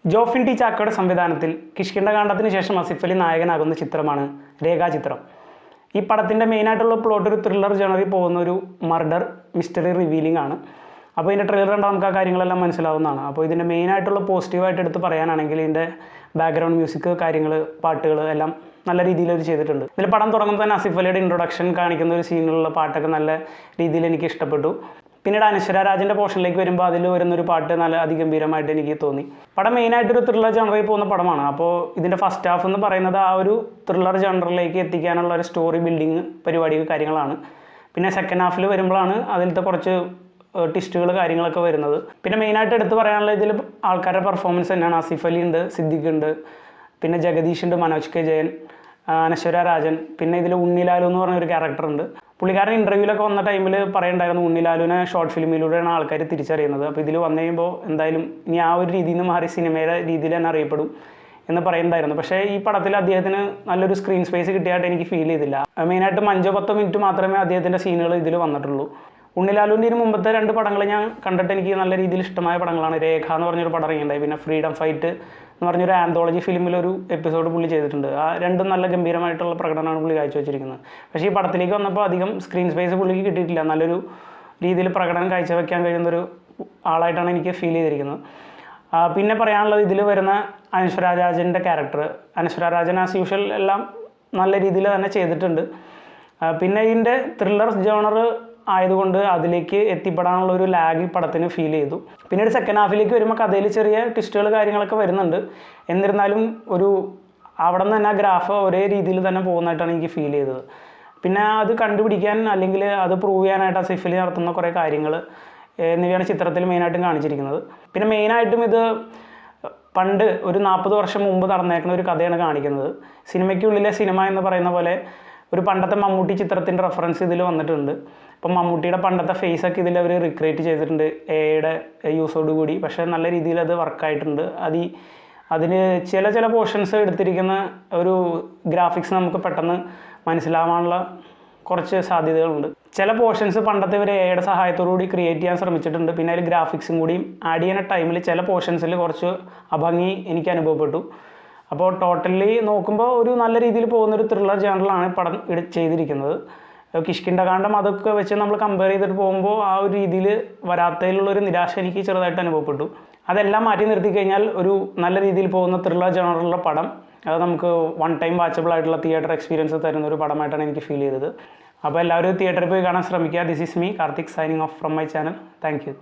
Jofin T ചാക്കോയുടെ സംവിധാനത്തിൽ കിഷ്കിന്ധകാണ്ഡത്തിന് ശേഷം ആസിഫ് അലി നായകനാകുന്ന ചിത്രമാണ് രേഖാചിത്രം. ഈ പടത്തിൻ്റെ മെയിനായിട്ടുള്ള പ്ലോട്ട് ഒരു ത്രില്ലർ ജേണറിൽ പോകുന്ന ഒരു മർഡർ മിസ്റ്ററി റിവീലിംഗ് ആണ്. അപ്പോൾ ഇതിൻ്റെ ട്രെയിലർ കണ്ടാൽ നമുക്ക് ആ കാര്യങ്ങളെല്ലാം മനസ്സിലാവുന്നതാണ്. അപ്പോൾ ഇതിൻ്റെ മെയിനായിട്ടുള്ള പോസിറ്റീവായിട്ട് എടുത്ത് പറയാനാണെങ്കിൽ ഇതിൻ്റെ ബാക്ക്ഗ്രൗണ്ട് മ്യൂസിക്, കാര്യങ്ങൾ, പാട്ടുകൾ എല്ലാം നല്ല രീതിയിൽ അവർ ചെയ്തിട്ടുണ്ട്. ഇതിൽ പടം തുടങ്ങുമ്പോൾ തന്നെ ആസിഫ് അലിയുടെ ഇൻട്രൊഡക്ഷൻ കാണിക്കുന്ന ഒരു സീനിലുള്ള പാട്ടൊക്കെ നല്ല രീതിയിൽ എനിക്ക് ഇഷ്ടപ്പെട്ടു. പിന്നീട് അനശ്വര രാജിൻ്റെ പോർഷനിലേക്ക് വരുമ്പോൾ അതിൽ വരുന്നൊരു പാട്ട് നല്ല അതിഗംഭീരമായിട്ട് എനിക്ക് തോന്നി. പടം മെയിനായിട്ടൊരു ത്രില്ലർ ജോണറിൽ പോകുന്ന പടമാണ്. അപ്പോൾ ഇതിൻ്റെ ഫസ്റ്റ് ഹാഫ് എന്ന് പറയുന്നത് ആ ഒരു ത്രില്ലർ ജോണറിലേക്ക് എത്തിക്കാനുള്ള ഒരു സ്റ്റോറി ബിൽഡിങ് പരിപാടി കാര്യങ്ങളാണ്. പിന്നെ സെക്കൻഡ് ഹാഫിൽ വരുമ്പോഴാണ് അതിലത്തെ കുറച്ച് ട്വിസ്റ്റുകൾ കാര്യങ്ങളൊക്കെ വരുന്നത്. പിന്നെ മെയിനായിട്ട് എടുത്ത് പറയാനുള്ള ഇതിൽ ആൾക്കാരുടെ പെർഫോമൻസ് തന്നെയാണ്. ആസിഫ് അലി ഉണ്ട്, സിദ്ദിഖ് ഉണ്ട്, പിന്നെ ജഗദീഷ് ഉണ്ട്, മനോജ് കെ ജയൻ, അനശ്വര രാജൻ, പിന്നെ ഇതിൽ ഉണ്ണിലാലു എന്ന് പറഞ്ഞൊരു ക്യാരക്ടറുണ്ട്. പുള്ളിക്കാരൻ ഇൻ്റർവ്യൂവിലൊക്കെ വന്ന ടൈമിൽ പറയുണ്ടായിരുന്നു ഉണ്ണിലാലുവിനെ ഷോർട്ട് ഫിലിമിലൂടെയാണ് ആൾക്കാർ തിരിച്ചറിയുന്നത്. അപ്പോൾ ഇതിൽ വന്നു കഴിയുമ്പോൾ എന്തായാലും ഇനി ആ ഒരു രീതിയിൽ നിന്ന് മാറി സിനിമയുടെ രീതിയിൽ തന്നെ അറിയപ്പെടും എന്ന് പറയുന്നുണ്ടായിരുന്നു. പക്ഷേ ഈ പടത്തിൽ അദ്ദേഹത്തിന് നല്ലൊരു സ്ക്രീൻ സ്പേസ് കിട്ടിയായിട്ട് എനിക്ക് ഫീൽ ചെയ്തില്ല. മെയിനായിട്ട് 5-10 മിനിറ്റ് മാത്രമേ അദ്ദേഹത്തിൻ്റെ സീനുകൾ ഇതിൽ വന്നിട്ടുള്ളൂ. ഉണ്ണിലാലുവിൻ്റെ ഇതിന് മുമ്പത്തെ 2 പടങ്ങൾ ഞാൻ കണ്ടിട്ട് എനിക്ക് നല്ല രീതിയിൽ ഇഷ്ടമായ പടങ്ങളാണ്. രേഖ എന്ന് പറഞ്ഞൊരു പടം ഇറങ്ങിയിട്ടുണ്ടായി, പിന്നെ ഫ്രീഡം ഫൈറ്റ് എന്ന് പറഞ്ഞൊരു ആന്തോളജി ഫിലിമിലൊരു എപ്പിസോഡ് പുള്ളി ചെയ്തിട്ടുണ്ട്. ആ രണ്ടും നല്ല ഗംഭീരമായിട്ടുള്ള പ്രകടനമാണ് പുള്ളി കാഴ്ചവെച്ചിരിക്കുന്നത്. പക്ഷേ ഈ പടത്തിലേക്ക് വന്നപ്പോൾ അധികം സ്ക്രീൻ സ്പേസ് പുള്ളിക്ക് കിട്ടിയിട്ടില്ല. നല്ലൊരു രീതിയിൽ പ്രകടനം കാഴ്ചവെക്കാൻ കഴിയുന്നൊരു ആളായിട്ടാണ് എനിക്ക് ഫീൽ ചെയ്തിരിക്കുന്നത്. പിന്നെ പറയാനുള്ളത് ഇതിൽ വരുന്ന അനശ്വര രാജൻ്റെ ക്യാരക്ടർ. അനശ്വര രാജൻ ആസ് യൂഷ്വൽ എല്ലാം നല്ല രീതിയിൽ തന്നെ ചെയ്തിട്ടുണ്ട്. പിന്നെ ഇതിൻ്റെ ത്രില്ലർ ജോണർ ആയതുകൊണ്ട് അതിലേക്ക് എത്തിപ്പെടാനുള്ള ഒരു ലാഗ് പടത്തിന് ഫീൽ ചെയ്തു. പിന്നീട് സെക്കൻഡ് ഹാഫിലേക്ക് വരുമ്പോൾ കഥയിൽ ചെറിയ ട്വിസ്റ്റുകൾ കാര്യങ്ങളൊക്കെ വരുന്നുണ്ട്. എന്നിരുന്നാലും ഒരു അവിടെ നിന്ന് തന്നെ ഗ്രാഫ് ഒരേ രീതിയിൽ തന്നെ പോകുന്നതായിട്ടാണ് എനിക്ക് ഫീൽ ചെയ്തത്. പിന്നെ അത് കണ്ടുപിടിക്കാൻ അല്ലെങ്കിൽ അത് പ്രൂവ് ചെയ്യാനായിട്ട് ആസിഫ് അലി നടത്തുന്ന കുറേ കാര്യങ്ങൾ എന്നിവയാണ് ചിത്രത്തിൽ മെയിനായിട്ടും കാണിച്ചിരിക്കുന്നത്. പിന്നെ മെയിനായിട്ടും ഇത് പണ്ട് ഒരു 40 വർഷം മുമ്പ് നടന്നേക്കുന്ന ഒരു കഥയാണ് കാണിക്കുന്നത്. സിനിമയ്ക്കുള്ളിലെ സിനിമ എന്ന് പറയുന്ന പോലെ ഒരു പണ്ടത്തെ മമ്മൂട്ടി ചിത്രത്തിൻ്റെ റെഫറൻസ് ഇതിൽ വന്നിട്ടുണ്ട്. അപ്പം മമ്മൂട്ടിയുടെ പണ്ടത്തെ ഫേസൊക്കെ ഇതിൽ അവർ റിക്രിയേറ്റ് ചെയ്തിട്ടുണ്ട് എയുടെ യൂസോട് കൂടി. പക്ഷേ നല്ല രീതിയിൽ അത് വർക്കായിട്ടുണ്ട്. അതിന് ചില പോർഷൻസ് എടുത്തിരിക്കുന്ന ഒരു ഗ്രാഫിക്സ് നമുക്ക് പെട്ടെന്ന് മനസ്സിലാവാനുള്ള കുറച്ച് സാധ്യതകളുണ്ട്. ചില പോർഷൻസ് പണ്ടത്തെ ഒരു എയുടെ സഹായത്തോടു കൂടി ക്രിയേറ്റ് ചെയ്യാൻ ശ്രമിച്ചിട്ടുണ്ട്. പിന്നെ അതിൽ ഗ്രാഫിക്സും കൂടി ആഡ് ചെയ്യുന്ന ടൈമിൽ ചില പോർഷൻസിൽ കുറച്ച് അഭംഗി എനിക്ക് അനുഭവപ്പെട്ടു. അപ്പോൾ ടോട്ടലി നോക്കുമ്പോൾ ഒരു നല്ല രീതിയിൽ പോകുന്നൊരു ത്രില്ലർ ജേണറിലാണ് പടം ചെയ്തിരിക്കുന്നത്. കിഷ്കിന്ധകാണ്ഡം അതൊക്കെ വെച്ച് നമ്മൾ കമ്പയർ ചെയ്തിട്ട് പോകുമ്പോൾ ആ ഒരു രീതിയിൽ വരാത്തതിലുള്ളൊരു നിരാശ എനിക്ക് ചെറുതായിട്ട് അനുഭവപ്പെട്ടു. അതെല്ലാം മാറ്റി നിർത്തി കഴിഞ്ഞാൽ ഒരു നല്ല രീതിയിൽ പോകുന്ന ത്രില്ലർ ജേണറിലുള്ള പടം, അത് നമുക്ക് വൺ ടൈം വാച്ചബിൾ ആയിട്ടുള്ള തിയേറ്റർ എക്സ്പീരിയൻസ് തരുന്ന ഒരു പടമായിട്ടാണ് എനിക്ക് ഫീൽ ചെയ്തത്. അപ്പോൾ എല്ലാവരും തിയേറ്ററിൽ പോയി കാണാൻ ശ്രമിക്കുക. This is me Karthik signing off from my channel. Thank you.